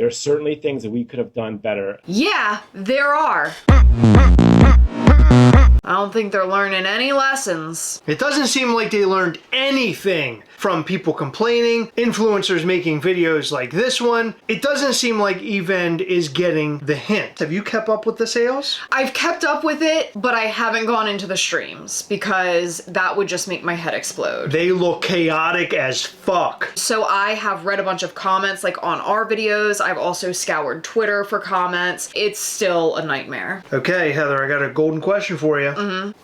There are certainly things that we could have done better. Yeah, there are. I don't think they're learning any lessons. It doesn't seem like they learned anything from people complaining, influencers making videos like this one. It doesn't seem like Ebend is getting the hint. Have you kept up with the sales? I've kept up with it, but I haven't gone into the streams because that would just make my head explode. They look chaotic as fuck. So I have read a bunch of comments like on our videos. I've also scoured Twitter for comments. It's still a nightmare. Okay, Heather, I got a golden question for you.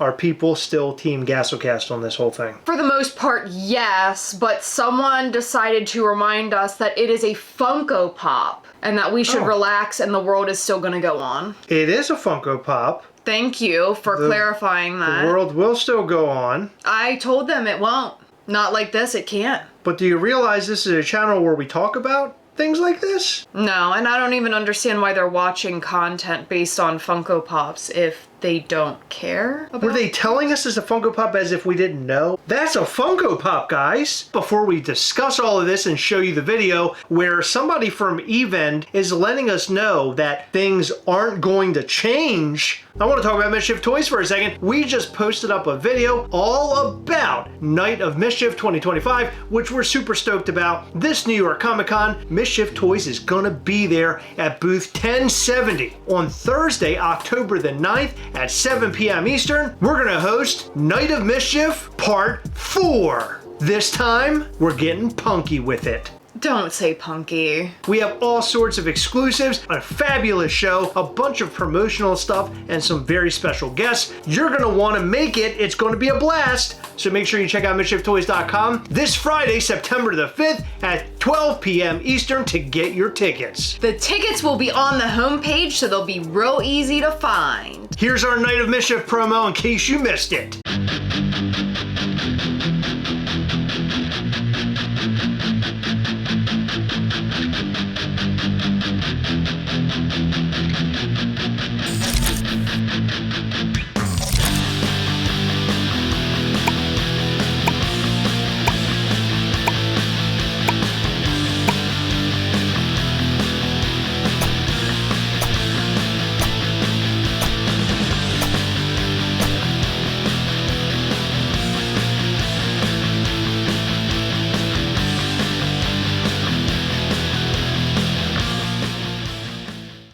Are people still Team Gastlecast on this whole thing? For the most part, yes, but someone decided to remind us that it is a Funko Pop and that we should relax and the world is still gonna go on. It is a Funko Pop. Thank you for clarifying that. The world will still go on. I told them it won't. Not like this, it can't. But do you realize this is a channel where we talk about things like this? No, and I don't even understand why they're watching content based on Funko Pops if they don't care about. Were they telling us it's a Funko Pop as if we didn't know? That's a Funko Pop, guys! Before we discuss all of this and show you the video where somebody from Ebend is letting us know that things aren't going to change, I want to talk about Mischief Toys for a second. We just posted up a video all about Night of Mischief 2025, which we're super stoked about. This New York Comic Con, Mischief Toys is gonna be there at booth 1070 on Thursday, October the 9th at 7 p.m. Eastern. We're gonna host Night of Mischief Part 4. This time, we're getting punky with it. Don't say punky. We have all sorts of exclusives, a fabulous show, a bunch of promotional stuff, and some very special guests. You're gonna wanna make it. It's gonna be a blast. So make sure you check out MischiefToys.com this Friday, September the 5th at 12 p.m. Eastern to get your tickets. The tickets will be on the homepage, so they'll be real easy to find. Here's our Night of Mischief promo in case you missed it.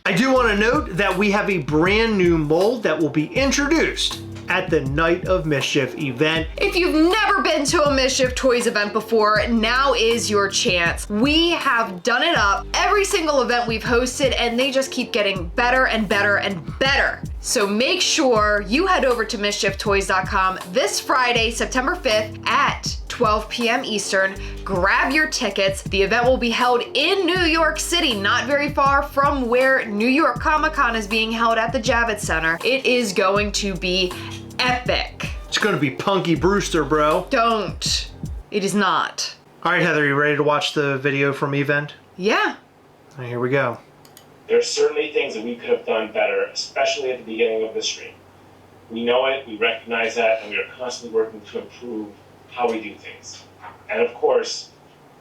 I do want to note that we have a brand new mold that will be introduced at the Night of Mischief event. If you've never been to a Mischief Toys event before, now is your chance. We have done it up every single event we've hosted, and they just keep getting better and better and better. So make sure you head over to MischiefToys.com this Friday, September 5th at 12 p.m. Eastern. Grab your tickets. The event will be held in New York City, not very far from where New York Comic Con is being held at the Javits Center. It is going to be epic. It's going to be Punky Brewster, bro. Don't. It is not. All right, Heather, you ready to watch the video from Ebend? Yeah. All right, here we go. There are certainly things that we could have done better, especially at the beginning of the stream. We know it, we recognize that, and we are constantly working to improve how we do things. And of course,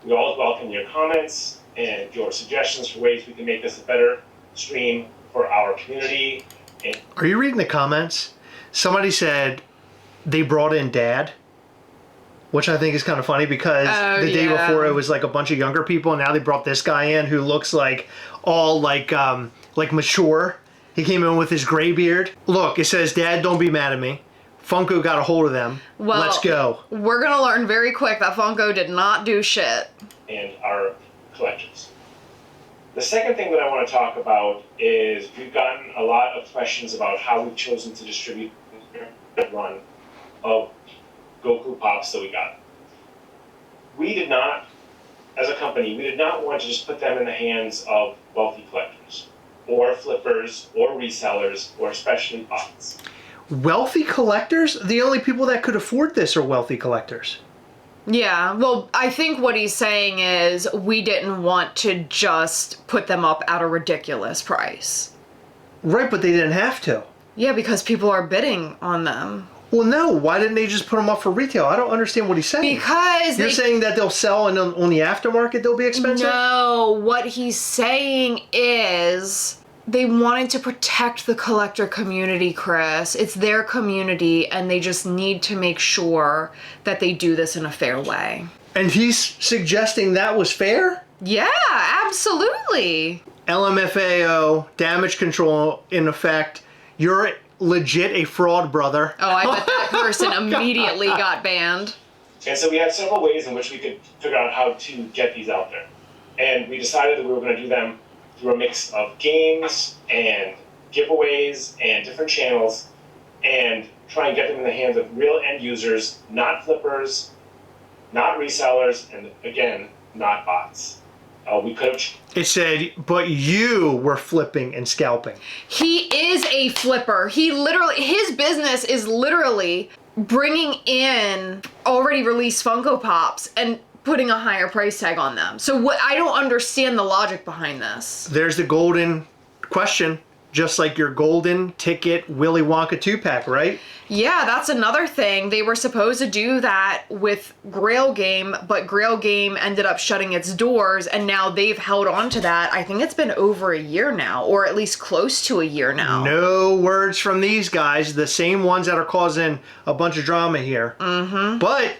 we always welcome your comments and your suggestions for ways we can make this a better stream for our community. And are you reading the comments? Somebody said they brought in Dad, which I think is kind of funny because the day before it was like a bunch of younger people, and now they brought this guy in who looks like all like mature. He came in with his gray beard. Look, it says, "Dad, don't be mad at me. Funko got a hold of them. Well, let's go." We're gonna learn very quick that Funko did not do shit. And our collectors. The second thing that I want to talk about is we've gotten a lot of questions about how we've chosen to distribute the run of Goku Pops that we got. We did not, as a company, we did not want to just put them in the hands of wealthy collectors, or flippers, or resellers, or especially bots. Wealthy collectors? The only people that could afford this are wealthy collectors. Yeah, well, I think what he's saying is we didn't want to just put them up at a ridiculous price. Right, but they didn't have to. Yeah, because people are bidding on them. Well, no. Why didn't they just put them up for retail? I don't understand what he's saying. Because You're saying that they'll sell and on the aftermarket they'll be expensive? No, what he's saying is they wanted to protect the collector community, Chris. It's their community, and they just need to make sure that they do this in a fair way. And he's suggesting that was fair? Yeah, absolutely. LMFAO, damage control in effect. You're legit a fraud, brother. Oh, I bet that person immediately got banned. And so we had several ways in which we could figure out how to get these out there. And we decided that we were going to do them through a mix of games and giveaways and different channels and try and get them in the hands of real end users, not flippers, not resellers, and again, not bots. We could have... It said, but you were flipping and scalping. He is a flipper. His business is literally bringing in already released Funko Pops and putting a higher price tag on them. So I don't understand the logic behind this. There's the golden question, just like your golden ticket Willy Wonka 2-pack, right? Yeah, that's another thing. They were supposed to do that with Grail Game, but Grail Game ended up shutting its doors, and now they've held on to that. I think it's been over a year now, or at least close to a year now. No words from these guys, the same ones that are causing a bunch of drama here. Mm-hmm. But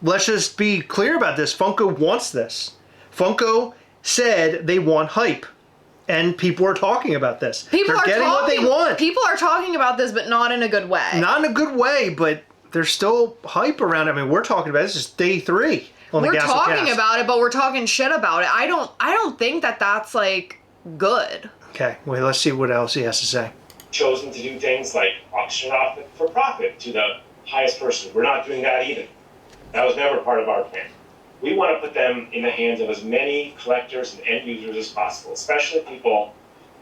let's just be clear about this. Funko wants this. Funko said they want hype. And people are talking about this. They're getting what they want. People are talking about this, but not in a good way. Not in a good way, but there's still hype around it. I mean, we're talking about this is day 3 on the Gastlecast. We're talking about it, but we're talking shit about it. I don't think that that's like good. Okay, well, let's see what else he has to say. Chosen to do things like auction off for profit to the highest person. We're not doing that either. That was never part of our plan. We want to put them in the hands of as many collectors and end users as possible, especially people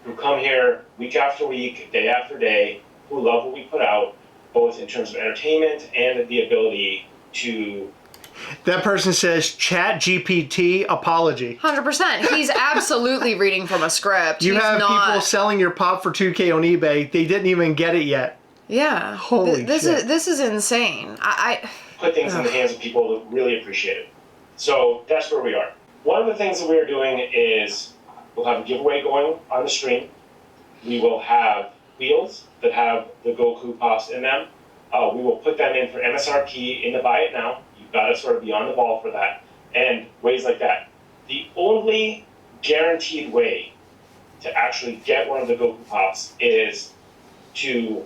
who come here week after week, day after day, who love what we put out, both in terms of entertainment and the ability to... That person says, Chat GPT apology. 100%. He's absolutely reading from a script. You have people selling your pop for $2K on eBay. They didn't even get it yet. Yeah. Holy shit. This is insane. Put things in the hands of people that really appreciate it. So that's where we are. One of the things that we're doing is we'll have a giveaway going on the stream. We will have wheels that have the Goku Pops in them. We will put them in for MSRP in the Buy It Now. You've got to sort of be on the ball for that. And ways like that. The only guaranteed way to actually get one of the Goku Pops is to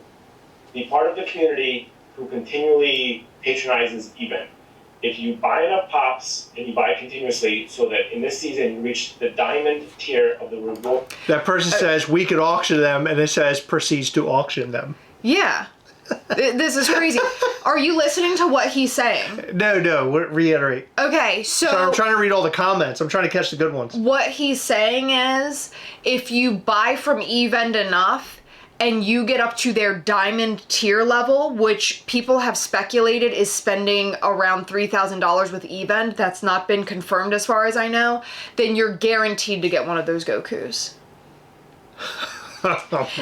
be part of the community who continually patronizes Ebend. If you buy enough Pops and you buy continuously so that in this season you reach the diamond tier of the reward. That person says we could auction them, and it says proceeds to auction them. Yeah. This is crazy. Are you listening to what he's saying? No, reiterate. Okay, so I'm trying to read all the comments. I'm trying to catch the good ones. What he's saying is if you buy from Ebend enough, and you get up to their diamond tier level, which people have speculated is spending around $3,000 with Ebend, that's not been confirmed as far as I know, then you're guaranteed to get one of those Gokus.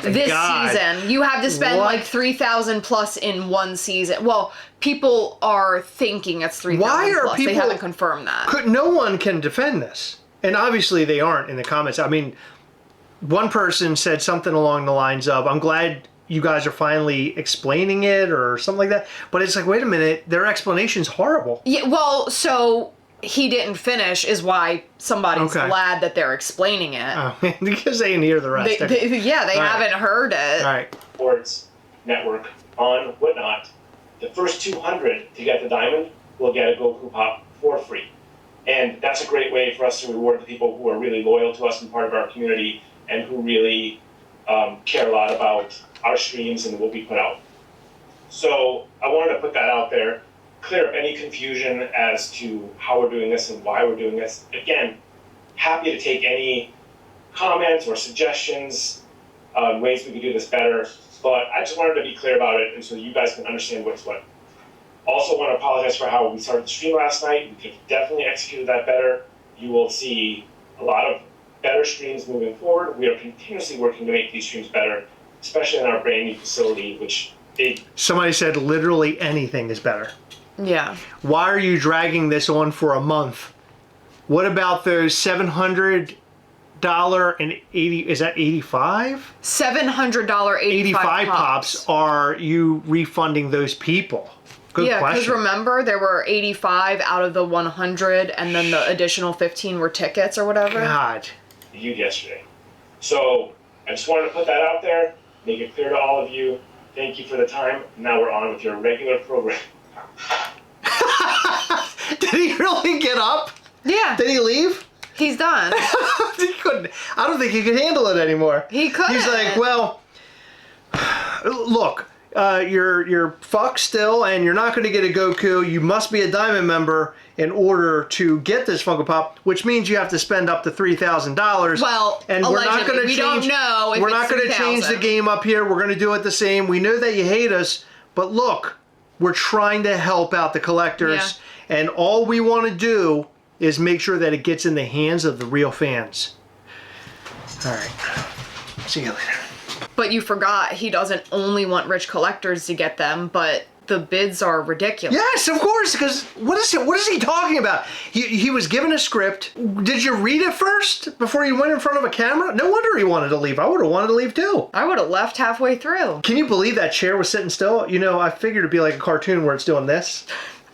This season. You have to spend like $3,000 plus in one season. Well, people are thinking it's $3,000 plus. They haven't confirmed that. No one can defend this. And obviously they aren't in the comments. I mean, one person said something along the lines of, I'm glad you guys are finally explaining it or something like that. But it's like, wait a minute, their explanation's horrible. Yeah, well, so he didn't finish is why somebody's glad that they're explaining it. Oh, because they didn't hear the rest. They haven't heard it. All right. Sports network on whatnot. The first 200 to get the diamond will get a Goku Pop for free. And that's a great way for us to reward the people who are really loyal to us and part of our community and who really care a lot about our streams and what we put out. So I wanted to put that out there, clear up any confusion as to how we're doing this and why we're doing this. Again, happy to take any comments or suggestions on ways we could do this better, but I just wanted to be clear about it and so you guys can understand what's what. Also want to apologize for how we started the stream last night. We could have definitely executed that better. You will see a lot of better streams moving forward. We are continuously working to make these streams better, especially in our brand new facility, which Somebody said literally anything is better. Yeah. Why are you dragging this on for a month? What about those $700 and 80, is that 85? $700 85 pops. Are you refunding those people? Good yeah, because question. remember there were 85 out of the 100, and then the additional 15 were tickets or whatever. God. Yesterday. So I just wanted to put that out there, make it clear to all of you. Thank you for the time. Now we're on with your regular program. Did he really get up? Yeah. Did he leave? He's done. He couldn't. I don't think he could handle it anymore. He couldn't. He's like, well, look, you're fucked still, and you're not going to get a Goku. You must be a Diamond member in order to get this Funko Pop, which means you have to spend up to $3,000. Well, and we're not going to change. Don't know if we're not going to change the game up here. We're going to do it the same. We know that you hate us, but look, we're trying to help out the collectors, and all we want to do is make sure that it gets in the hands of the real fans. All right. See you later. But you forgot he doesn't only want rich collectors to get them, but the bids are ridiculous. Yes, of course, because what is he talking about? He was given a script. Did you read it first before you went in front of a camera? No wonder he wanted to leave. I would have wanted to leave too. I would have left halfway through. Can you believe that chair was sitting still? You know, I figured it'd be like a cartoon where it's doing this.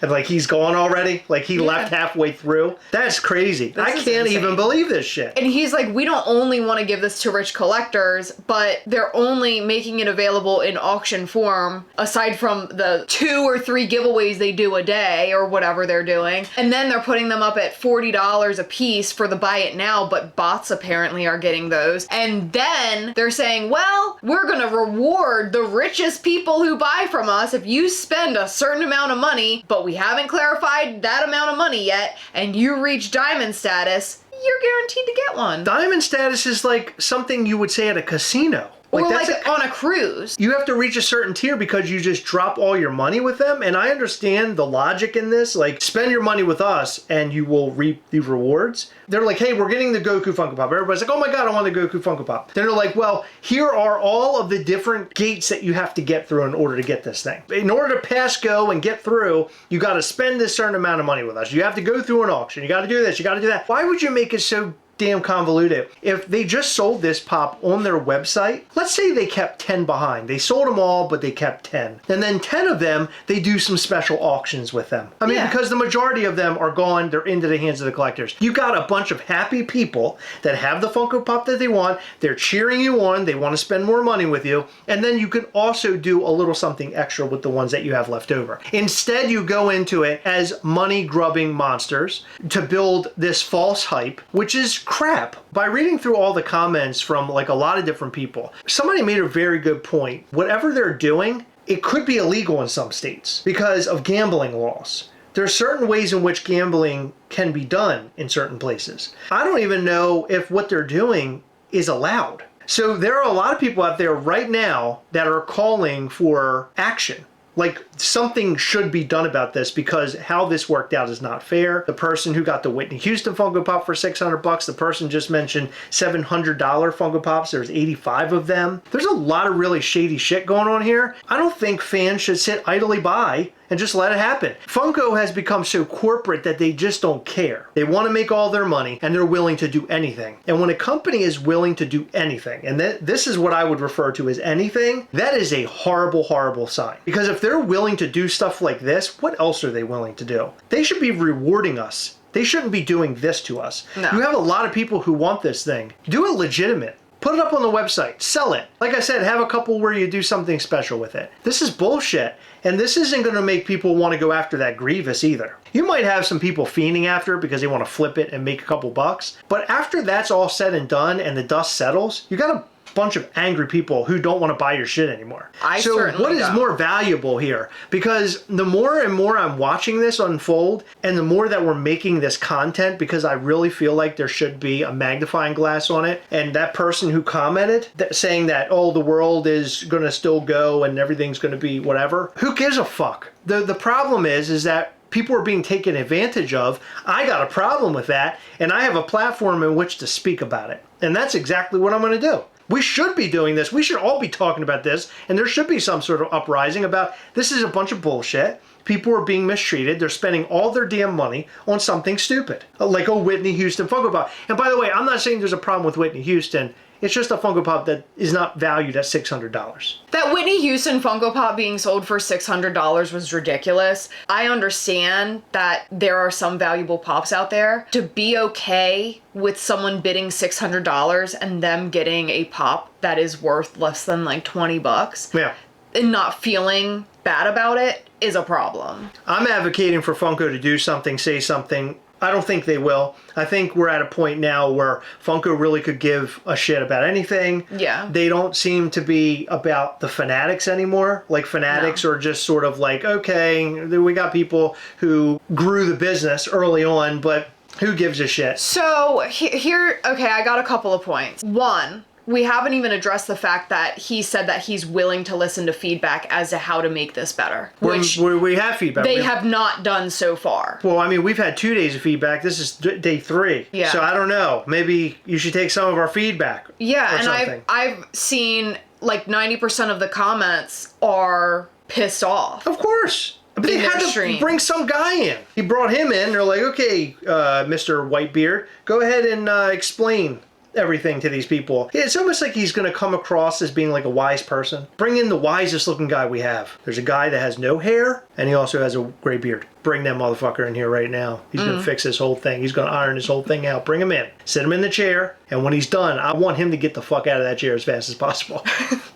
And like he's gone already, like he left halfway through. That's crazy. I can't even believe this shit. And he's like, we don't only want to give this to rich collectors, but they're only making it available in auction form, aside from the 2 or 3 giveaways they do a day or whatever they're doing. And then they're putting them up at $40 a piece for the buy it now, but bots apparently are getting those. And then they're saying, well, we're gonna reward the richest people who buy from us if you spend a certain amount of money, but we haven't clarified that amount of money yet, and you reach diamond status, you're guaranteed to get one. Diamond status is like something you would say at a casino. Or like on a cruise. You have to reach a certain tier because you just drop all your money with them. And I understand the logic in this. Like, spend your money with us and you will reap the rewards. They're like, hey, we're getting the Goku Funko Pop. Everybody's like, oh my God, I want the Goku Funko Pop. Then they're like, well, here are all of the different gates that you have to get through in order to get this thing. In order to pass go and get through, you got to spend this certain amount of money with us. You have to go through an auction. You got to do this. You got to do that. Why would you make it so damn convoluted? If they just sold this pop on their website, let's say they kept 10 behind. They sold them all, but they kept 10. And then 10 of them, they do some special auctions with them. I mean, because the majority of them are gone, they're into the hands of the collectors. You got a bunch of happy people that have the Funko Pop that they want. They're cheering you on. They want to spend more money with you. And then you can also do a little something extra with the ones that you have left over. Instead, you go into it as money-grubbing monsters to build this false hype, which is crap. By reading through all the comments from like a lot of different people, somebody made a very good point. Whatever they're doing, it could be illegal in some states because of gambling laws. There are certain ways in which gambling can be done in certain places. I don't even know if what they're doing is allowed. So there are a lot of people out there right now that are calling for action. Like, something should be done about this because how this worked out is not fair. The person who got the Whitney Houston Funko Pop for $600, the person just mentioned $700 Funko Pops. There's 85 of them. There's a lot of really shady shit going on here. I don't think fans should sit idly by and just let it happen. Funko has become so corporate that they just don't care. They want to make all their money and they're willing to do anything. And when a company is willing to do anything, and this is what I would refer to as anything, that is a horrible, horrible sign. Because if they're willing to do stuff like this, what else are they willing to do? They should be rewarding us. They shouldn't be doing this to us. No. You have a lot of people who want this thing. Do it legitimate. Put it up on the website. Sell it. Like I said, have a couple where you do something special with it. This is bullshit. And this isn't going to make people want to go after that Grievous either. You might have some people fiending after it because they want to flip it and make a couple bucks. But after that's all said and done and the dust settles, you got a bunch of angry people who don't want to buy your shit anymore. So what is more valuable here? Because the more and more I'm watching this unfold and the more that we're making this content, because I really feel like there should be a magnifying glass on it. And that person who commented saying that, oh, the world is going to still go and everything's going to be whatever. Who gives a fuck? The problem is that people are being taken advantage of. I got a problem with that, and I have a platform in which to speak about it. And that's exactly what I'm going to do. We should be doing this. We should all be talking about this, and there should be some sort of uprising about this is a bunch of bullshit. People are being mistreated. They're spending all their damn money on something stupid, like a Whitney Houston Funko Pop. And by the way, I'm not saying there's a problem with Whitney Houston. It's just a Funko Pop that is not valued at $600. That Whitney Houston Funko Pop being sold for $600 was ridiculous. I understand that there are some valuable pops out there. To be okay with someone bidding $600 and them getting a pop that is worth less than like $20, Yeah. and not feeling bad about it is a problem. I'm advocating for Funko to do something, say something. I don't think they will. I think we're at a point now where Funko really could give a shit about anything. Yeah. They don't seem to be about the fanatics anymore. Like, fanatics are just sort of like, okay, we got people who grew the business early on, but who gives a shit? So here, okay, I got a couple of points. One, we haven't even addressed the fact that he said that he's willing to listen to feedback as to how to make this better, which We have feedback. they have not done so far. Well, I mean, we've had 2 days of feedback. This is day 3. Yeah. So I don't know. Maybe you should take some of our feedback. Yeah, or and something. I've seen like 90% of the comments are pissed off. Of course. But they In their had to stream. bring some guy in. He brought him in. They're like, okay, Mr. Whitebeard, go ahead and explain everything to these people. It's almost like he's going to come across as being like a wise person. Bring in the wisest looking guy we have. There's a guy that has no hair, and he also has a gray beard. Bring that motherfucker in here right now. He's going to fix this whole thing. He's going to iron this whole thing out. Bring him in. Sit him in the chair, and when he's done, I want him to get the fuck out of that chair as fast as possible.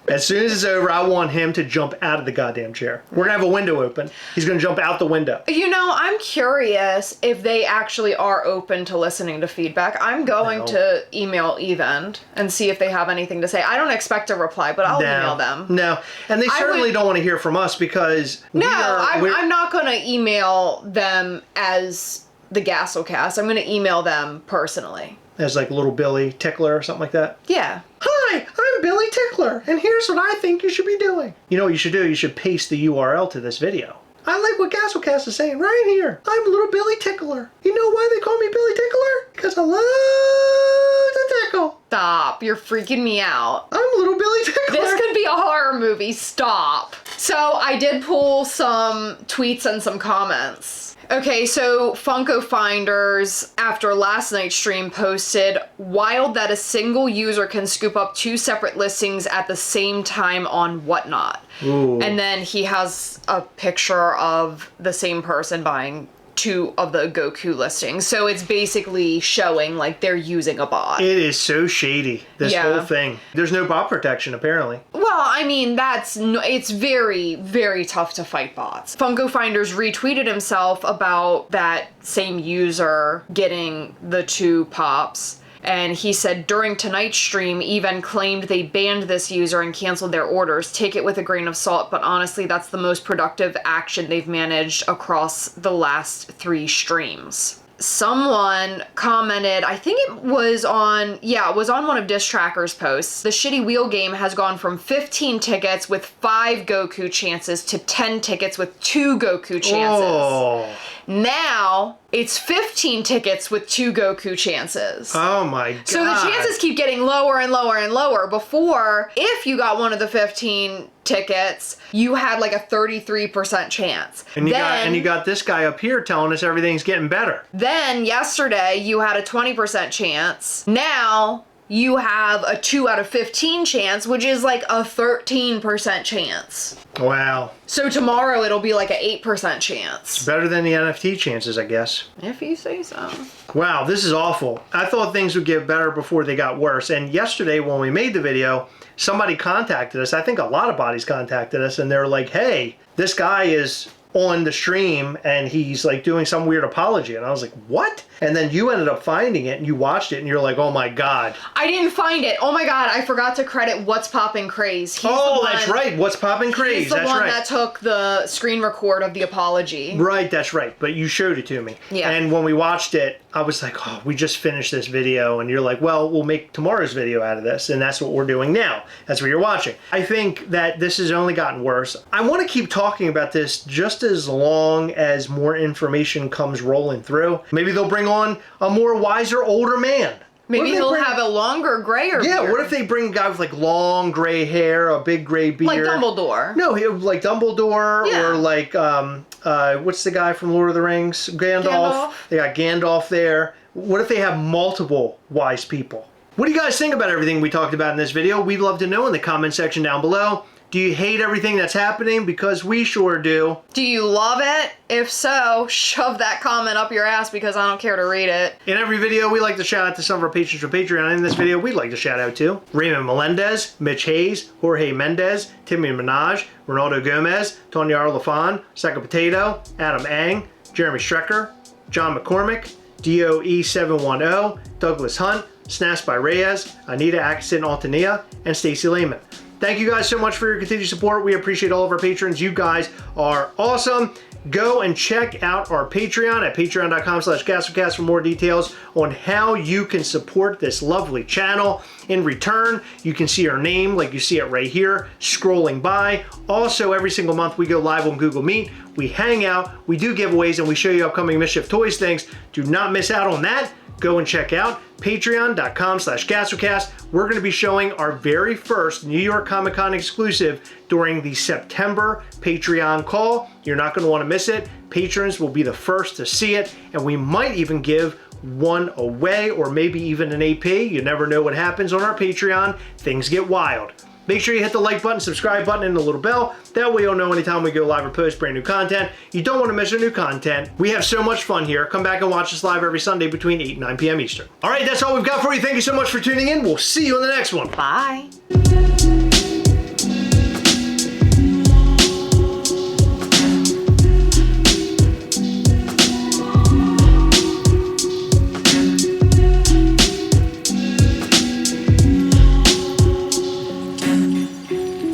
As soon as it's over, I want him to jump out of the goddamn chair. We're going to have a window open. He's going to jump out the window. You know, I'm curious if they actually are open to listening to feedback. I'm going to email Ebend and see if they have anything to say. I don't expect a reply, but I'll email them. No, and they certainly don't want to hear from us because I'm not going to email them as the Gastlecast. I'm going to email them personally. As like little Billy Tickler or something like that. Yeah. Hi, I'm Billy Tickler, and here's what I think you should be doing. You know what you should do? You should paste the URL to this video. I like what Gastlecast is saying right here. I'm little Billy Tickler. You know why they call me Billy Tickler? Because I love to tickle. Stop. You're freaking me out. I'm little Billy Tickler. This could be a horror movie. Stop. So I did pull some tweets and some comments. Okay, so Funko Finders, after last night's stream, posted, wild that a single user can scoop up 2 separate listings at the same time on Whatnot. Ooh. And then he has a picture of the same person buying 2 of the Goku listings. So it's basically showing like they're using a bot. It is so shady, this whole thing. There's no bot protection, apparently. Well, I mean, it's very, very tough to fight bots. Funko Finders retweeted himself about that same user getting the 2 pops. And he said, during tonight's stream, Ebend claimed they banned this user and canceled their orders. Take it with a grain of salt, but honestly, that's the most productive action they've managed across the last 3 streams. Someone commented, I think it was on one of Diss Tracker's posts. The shitty wheel game has gone from 15 tickets with 5 Goku chances to 10 tickets with 2 Goku chances. Oh. Now, it's 15 tickets with 2 Goku chances. Oh my god. So the chances keep getting lower and lower and lower. Before, if you got one of the 15 tickets, you had like a 33% chance. And you got this guy up here telling us everything's getting better. Then yesterday, you had a 20% chance. Now, you have a 2 out of 15 chance, which is like a 13% chance. Wow. So tomorrow it'll be like an 8% chance. Better than the NFT chances, I guess. If you say so. Wow, this is awful. I thought things would get better before they got worse. And yesterday when we made the video, somebody contacted us. I think a lot of bodies contacted us, and they're like, hey, this guy is on the stream and he's like doing some weird apology. And I was like, what? And then you ended up finding it and you watched it and you're like, oh my god. I didn't find it. Oh my god, I forgot to credit What's Poppin' Craze. That's right. What's Poppin' Craze. He's the one that took the screen record of the apology. Right, that's right. But you showed it to me. Yeah. And when we watched it, I was like, oh, we just finished this video. And you're like, well, we'll make tomorrow's video out of this. And that's what we're doing now. That's what you're watching. I think that this has only gotten worse. I want to keep talking about this just as long as more information comes rolling through. Maybe they'll bring on a more wiser older man Maybe if they he'll bring- have a longer, grayer Yeah, beard. what if they bring a guy with like long gray hair, a big gray beard? Like Dumbledore. No, like Dumbledore Yeah. or like what's the guy from Lord of the Rings? Gandalf. They got Gandalf there. What if they have multiple wise people? What do you guys think about everything we talked about in this video? We'd love to know in the comment section down below. Do you hate everything that's happening? Because we sure do. Do you love it? If so, shove that comment up your ass because I don't care to read it. In every video, we like to shout out to some of our patrons from Patreon. In this video, we'd like to shout out to Raymond Melendez, Mitch Hayes, Jorge Mendez, Timmy Minaj, Ronaldo Gomez, Tonyar Lafon, Saka Potato, Adam Ang, Jeremy Strecker, John McCormick, DOE710, Douglas Hunt, Snaps by Reyes, Anita Atkinson Altania, and Stacy Lehman. Thank you guys so much for your continued support. We appreciate all of our patrons. You guys are awesome. Go and check out our Patreon at patreon.com/Gastlecast for more details on how you can support this lovely channel. In return, you can see our name like you see it right here scrolling by. Also, every single month we go live on Google Meet. We hang out, we do giveaways, and we show you upcoming Mischief Toys things. Do not miss out on that. Go and check out patreon.com/Gastlecast. We're going to be showing our very first New York Comic Con exclusive during the September Patreon call. You're not going to want to miss it. Patrons will be the first to see it, and we might even give one away or maybe even an AP. You never know what happens on our Patreon. Things get wild. Make sure you hit the like button, subscribe button, and the little bell. That way you'll know anytime we go live or post brand new content. You don't want to miss our new content. We have so much fun here. Come back and watch us live every Sunday between 8 and 9 p.m. Eastern. All right, that's all we've got for you. Thank you so much for tuning in. We'll see you in the next one. Bye.